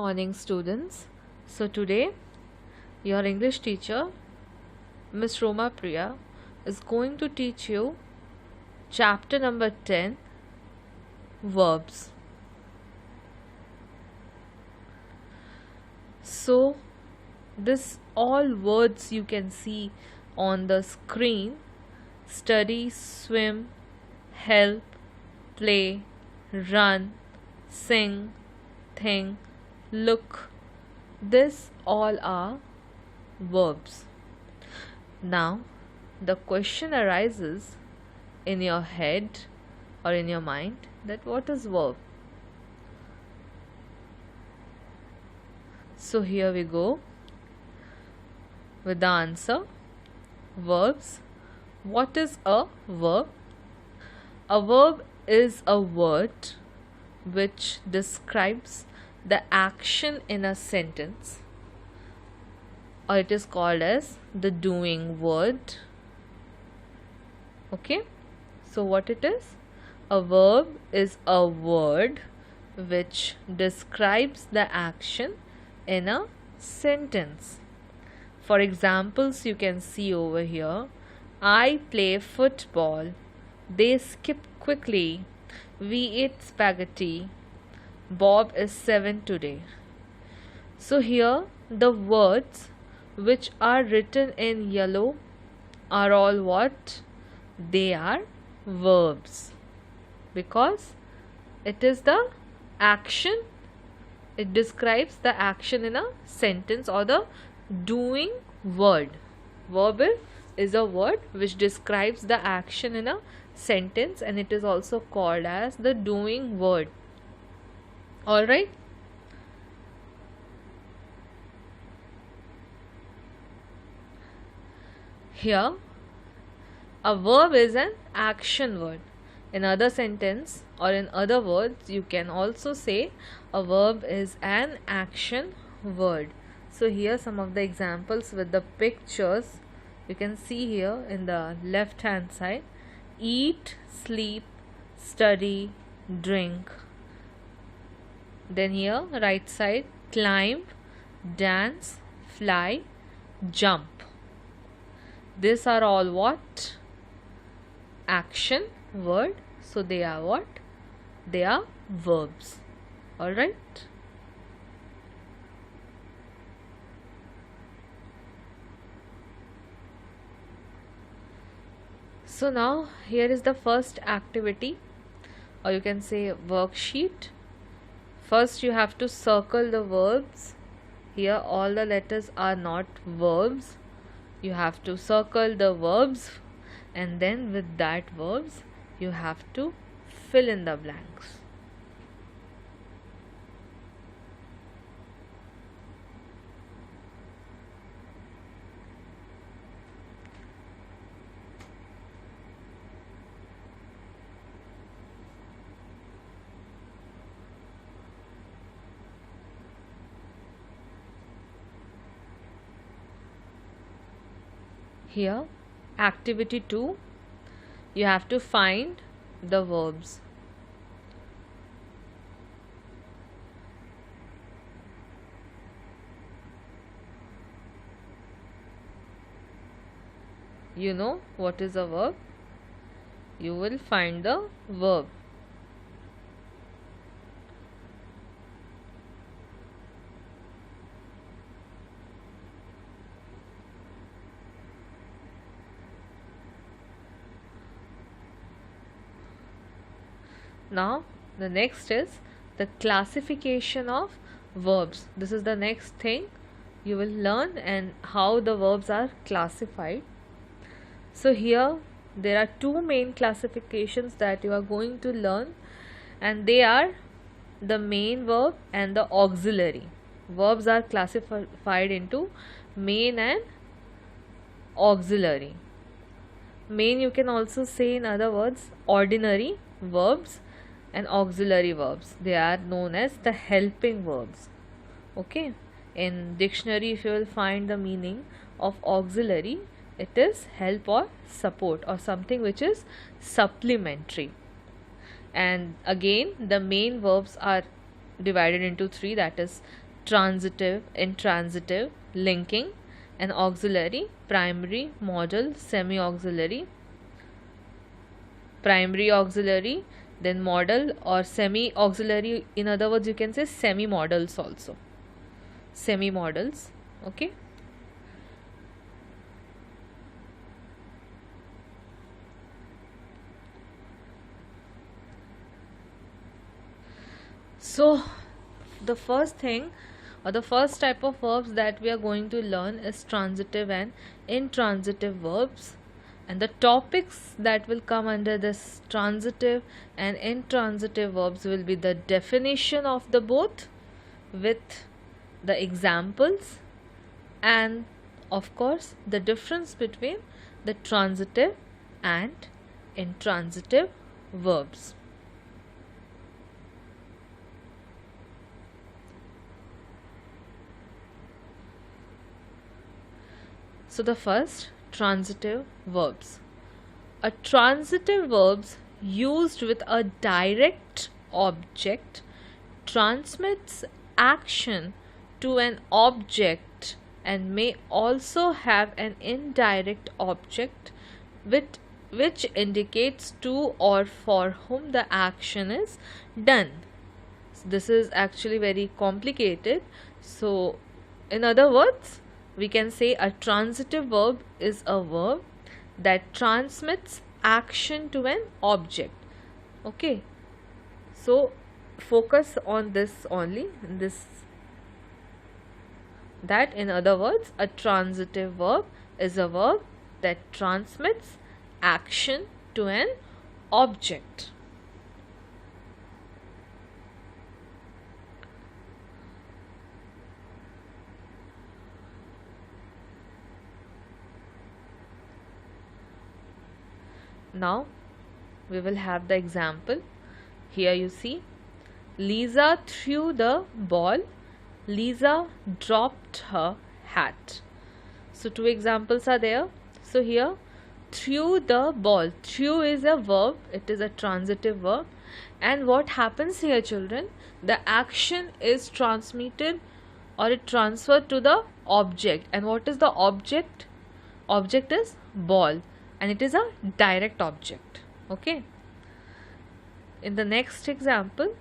morning, students. So today your English teacher Miss Roma Priya is going to teach you chapter number 10, verbs. So this all words you can see on the screen: study, swim, help, play, run, sing, think, look. This all are verbs. Now the question arises in your head or in your mind that what is verb? So here we go with the answer. Verbs. What is a verb? A verb is a word which describes the action in a sentence, or it is called as the doing word. Okay, so what it is? A verb is a word which describes the action in a sentence. For examples, you can see over here: I play football, they skip quickly, we eat spaghetti, Bob is 7 today. So here the words which are written in yellow are all what? They are verbs, because it is the action. It describes the action in a sentence, or the doing word. Verb is a word which describes the action in a sentence, and it is also called as the doing word. Alright. Here a verb is an action word. In other sentence or in other words, you can also say a verb is an action word. So here some of the examples with the pictures you can see here in the left hand side: eat, sleep, study, drink. Then here right side: climb, dance, fly, jump. These are all what? Action word. So they are what? They are verbs. Alright. So now here is the first activity, or you can say worksheet. First you have to circle the verbs. Here all the letters are not verbs. You have to circle the verbs, and then with that verbs you have to fill in the blanks. Here activity 2, you have to find the verbs. You know what is a verb? You will find the verb. Now the next is the classification of verbs. This is the next thing you will learn, and how the verbs are classified. So here there are two main classifications that you are going to learn, and they are the main verb and the auxiliary. Verbs are classified into main and auxiliary. Main you can also say, in other words, ordinary verbs, and auxiliary verbs, they are known as the helping verbs. Okay, in dictionary if you will find the meaning of auxiliary, it is help or support, or something which is supplementary. And again the main verbs are divided into three, that is transitive, intransitive, linking, and auxiliary, primary, modal, semi-auxiliary, primary auxiliary, then modal or semi-auxiliary. In other words, you can say semi-modals also. Semi-modals, okay. So the first thing or the first type of verbs that we are going to learn is transitive and intransitive verbs, and the topics that will come under this transitive and intransitive verbs will be the definition of the both with the examples, and of course the difference between the transitive and intransitive verbs. So the first, transitive verbs. A transitive verbs used with a direct object transmits action to an object and may also have an indirect object which indicates to or for whom the action is done. So this is actually very complicated. So in other words, we can say a transitive verb is a verb that transmits action to an object. Okay, so focus on this only, that in other words, a transitive verb is a verb that transmits action to an object. Now we will have the example. Here you see, Lisa threw the ball, Lisa dropped her hat. So two examples are there. So here, threw the ball, threw is a verb, it is a transitive verb, and what happens here, children? The action is transmitted or it transferred to the object. And what is the object? Object is ball, and it is a direct object. Okay. In the next example,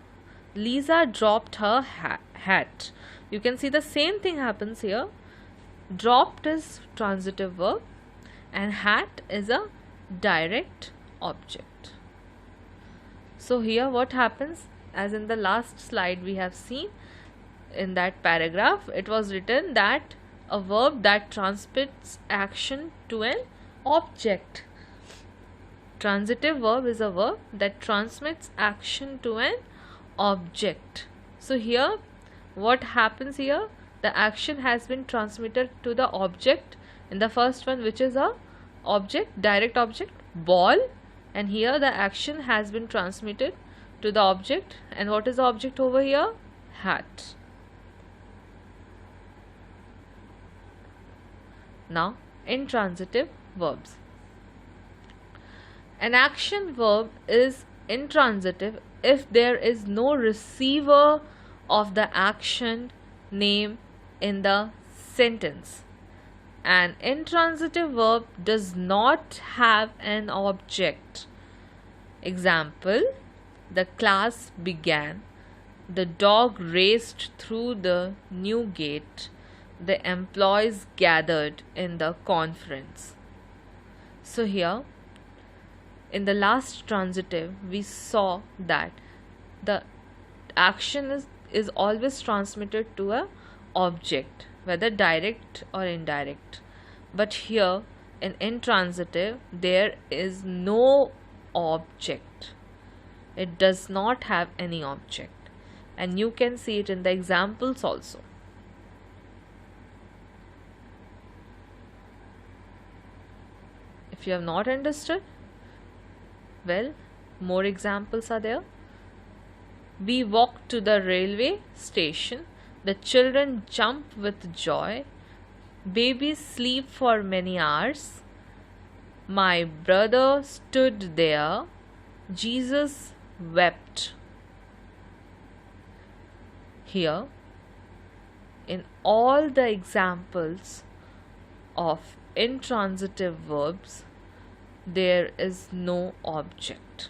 Lisa dropped her hat. You can see the same thing happens here. Dropped is transitive verb and hat is a direct object. So here what happens, as in the last slide we have seen, in that paragraph it was written that a verb that transmits action to an object. Transitive verb is a verb that transmits action to an object. So here what happens here, the action has been transmitted to the object in the first one, which is a object, direct object, ball, and here the action has been transmitted to the object, and what is the object over here? Hat. Now intransitive verbs. An action verb is intransitive if there is no receiver of the action name in the sentence. An intransitive verb does not have an object. Example, the class began, the dog raced through the new gate, the employees gathered in the conference. So here in the last transitive we saw that the action is always transmitted to a object, whether direct or indirect. But here in intransitive there is no object. It does not have any object, and you can see it in the examples also. If you have not understood, well, more examples are there. We walk to the railway station. The children jump with joy. Babies sleep for many hours. My brother stood there. Jesus wept. Here, in all the examples of intransitive verbs, there is no object.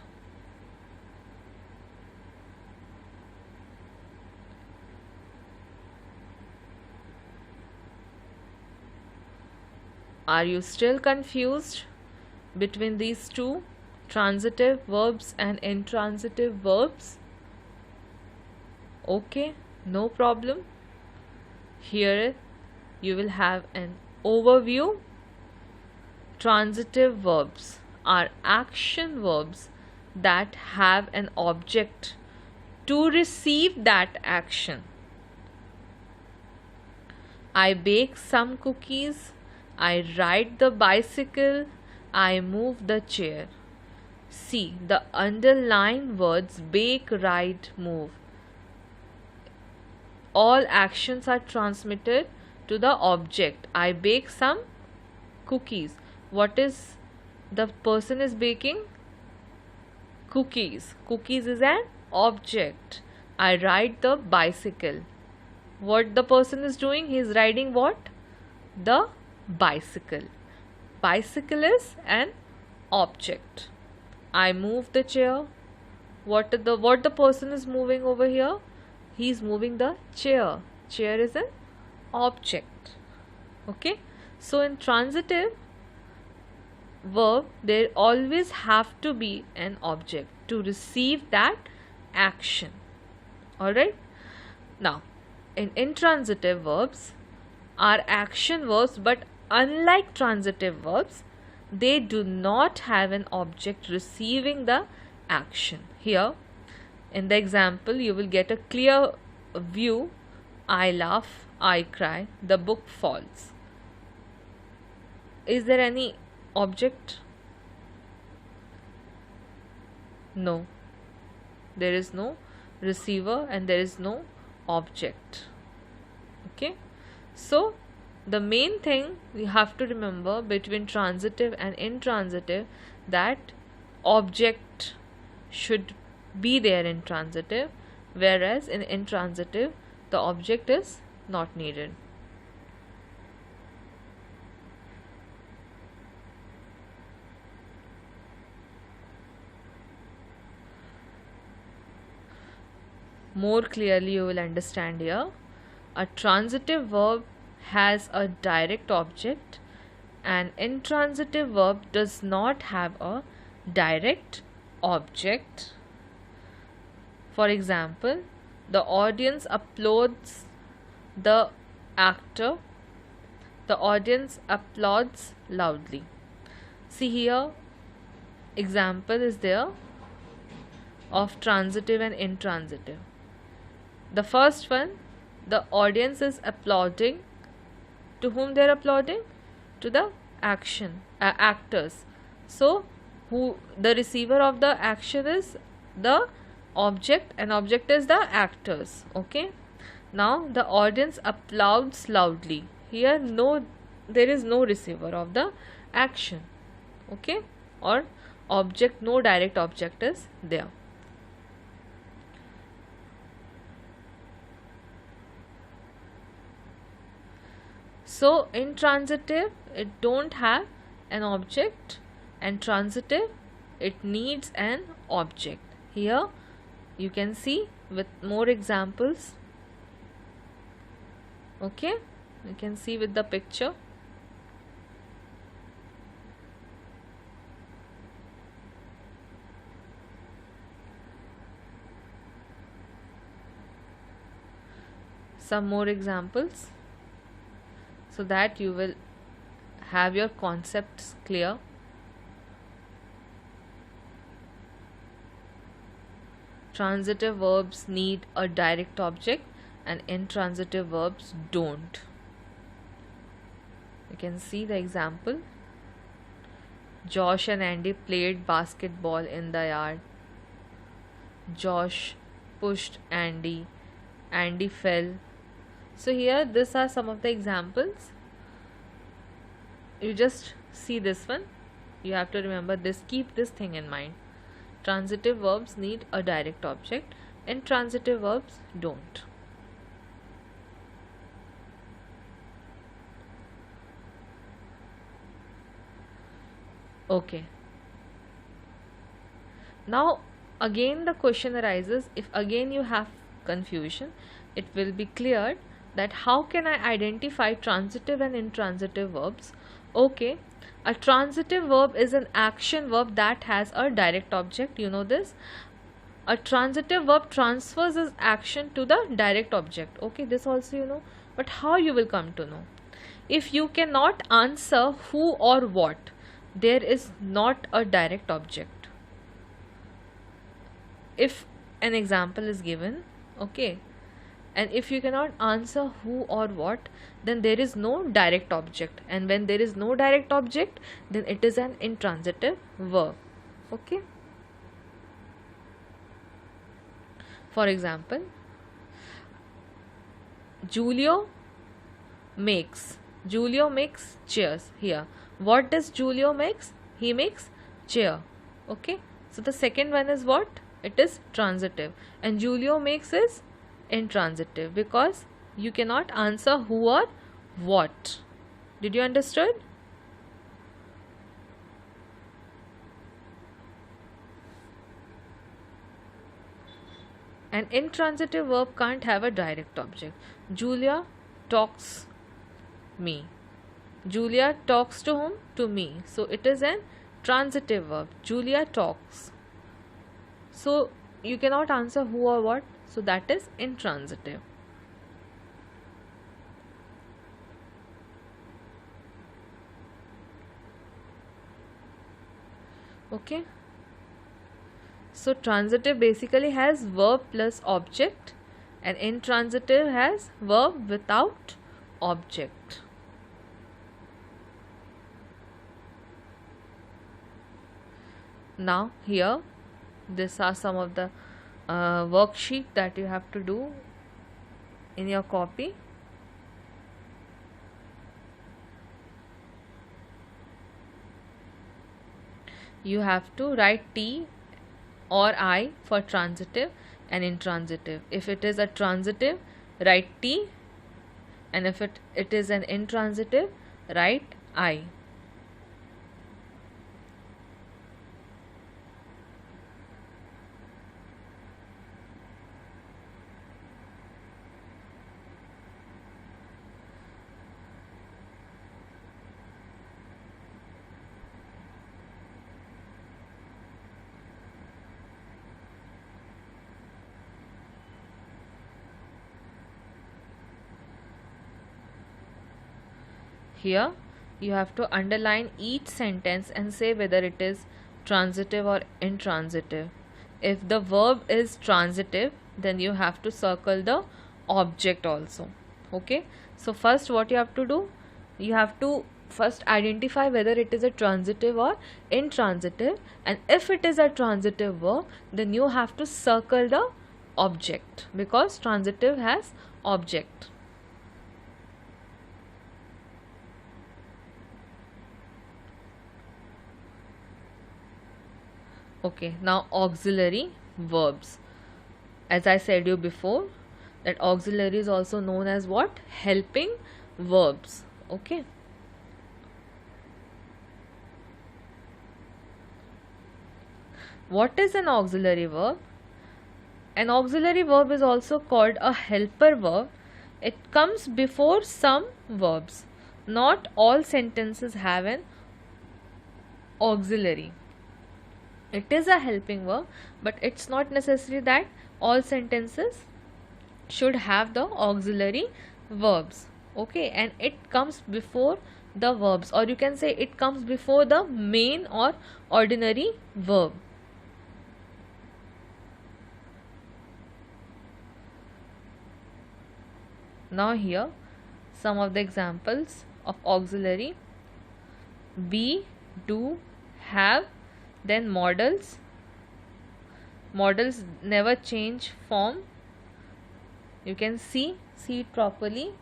Are you still confused between these two, transitive verbs and intransitive verbs? Okay, no problem. Here you will have an overview. Transitive verbs are action verbs that have an object to receive that action. I bake some cookies. I ride the bicycle. I move the chair. See, the underlined words bake, ride, move. All actions are transmitted to the object. I bake some cookies. What is the person is baking? Cookies. Cookies is an object. I ride the bicycle. What the person is doing? He is riding what? The bicycle. Bicycle is an object. I move the chair. What the person is moving over here? He is moving the chair. Chair is an object. Okay. So in transitive verb, there always have to be an object to receive that action. Alright. Now, in intransitive verbs are action verbs, but unlike transitive verbs, they do not have an object receiving the action. Here, in the example, you will get a clear view. I laugh, I cry, the book falls. Is there any object? No. There is no receiver and there is no object. Okay. So, the main thing we have to remember between transitive and intransitive, that object should be there in transitive, whereas in intransitive the object is not needed. More clearly you will understand here. A transitive verb has a direct object, and intransitive verb does not have a direct object. For example, the audience applauds the actor. The audience applauds loudly. See here, example is there of transitive and intransitive. The first one, the audience is applauding. To whom they are applauding? To the actors. So, who the receiver of the action is the object, and object is the actors. Okay. Now the audience applauds loudly. Here there is no receiver of the action. Okay, or object, no direct object is there. So intransitive, it don't have an object, and transitive, it needs an object. Here you can see with more examples. Okay, you can see with the picture. Some more examples, so that you will have your concepts clear. Transitive verbs need a direct object and intransitive verbs don't. You can see the example. Josh and Andy played basketball in the yard. Josh pushed Andy. Andy fell. So here these are some of the examples. You just see this one. You have to remember this, keep this thing in mind. Transitive verbs need a direct object, intransitive verbs don't. Okay. Now again the question arises, if again you have confusion, it will be cleared that how can I identify transitive and intransitive verbs. Okay, a transitive verb is an action verb that has a direct object, you know this. A transitive verb transfers its action to the direct object. Okay, this also you know, but how you will come to know? If you cannot answer who or what, there is not a direct object. If an example is given, okay, and if you cannot answer who or what, then there is no direct object, and when there is no direct object, then it is an intransitive verb. Okay, for example, Julio makes chairs. Here, what does Julio makes? He makes chair. Okay, so the second one is what? It is transitive, and Julio makes is intransitive because you cannot answer who or what. Did you understood? An intransitive verb can't have a direct object. Julia talks me. Julia talks to whom? To me. So it is an transitive verb. Julia talks. So you cannot answer who or what. So that is intransitive. Okay. So transitive basically has verb plus object, and intransitive has verb without object. Now here, these are some of the worksheet that you have to do in your copy. You have to write T or I for transitive and intransitive. If it is a transitive, write T, and if it is an intransitive, write I. Here you have to underline each sentence and say whether it is transitive or intransitive. If the verb is transitive, then you have to circle the object also. Okay, so first what you have to do, you have to first identify whether it is a transitive or intransitive, and if it is a transitive verb, then you have to circle the object because transitive has object. Okay, now auxiliary verbs. As I said you before, that auxiliary is also known as what? Helping verbs. Okay. What is an auxiliary verb? An auxiliary verb is also called a helper verb. It comes before some verbs. Not all sentences have an auxiliary. It is a helping verb, but it's not necessary that all sentences should have the auxiliary verbs. Okay, and it comes before the verbs, or you can say it comes before the main or ordinary verb. Now here some of the examples of auxiliary: be, do, have. Then modals never change form. You can see it properly.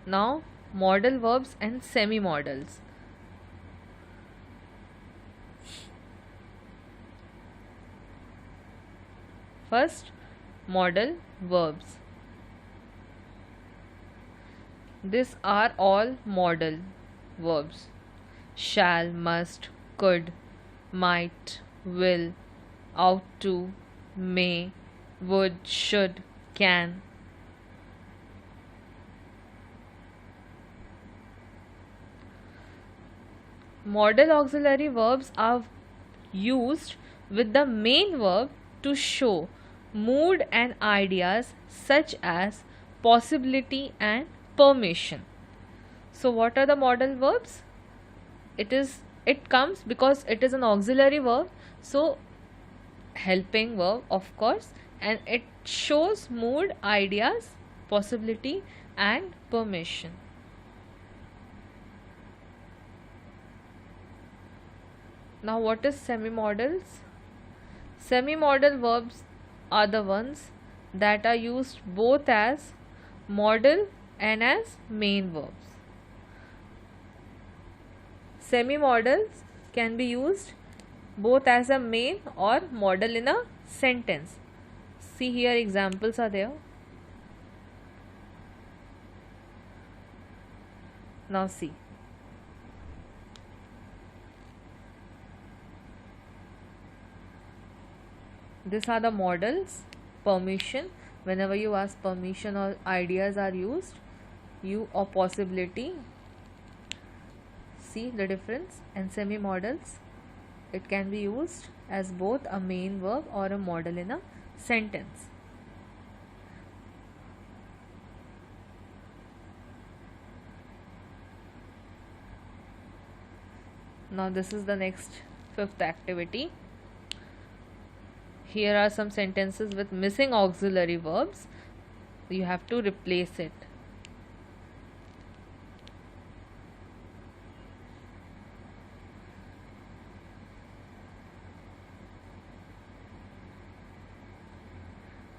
Now modal verbs and semi-modals. First, modal verbs. These are all modal verbs. Shall, must, could, might, will, ought to, may, would, should, can. Modal auxiliary verbs are used with the main verb to show mood and ideas such as possibility and permission. So what are the modal verbs? It comes because it is an auxiliary verb, so helping verb of course, and it shows mood, ideas, possibility and permission. Now what is semi-modals? Semi-modal verbs are the ones that are used both as modal and as main verbs. Semi-modals can be used both as a main or modal in a sentence. See here, examples are there. Now see. These are the modals. Permission, whenever you ask permission or ideas are used, you or possibility. See the difference. And semi-modals, it can be used as both a main verb or a modal in a sentence. Now this is the next fifth activity. Here are some sentences with missing auxiliary verbs. You have to replace it.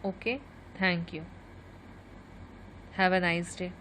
Okay, thank you. Have a nice day.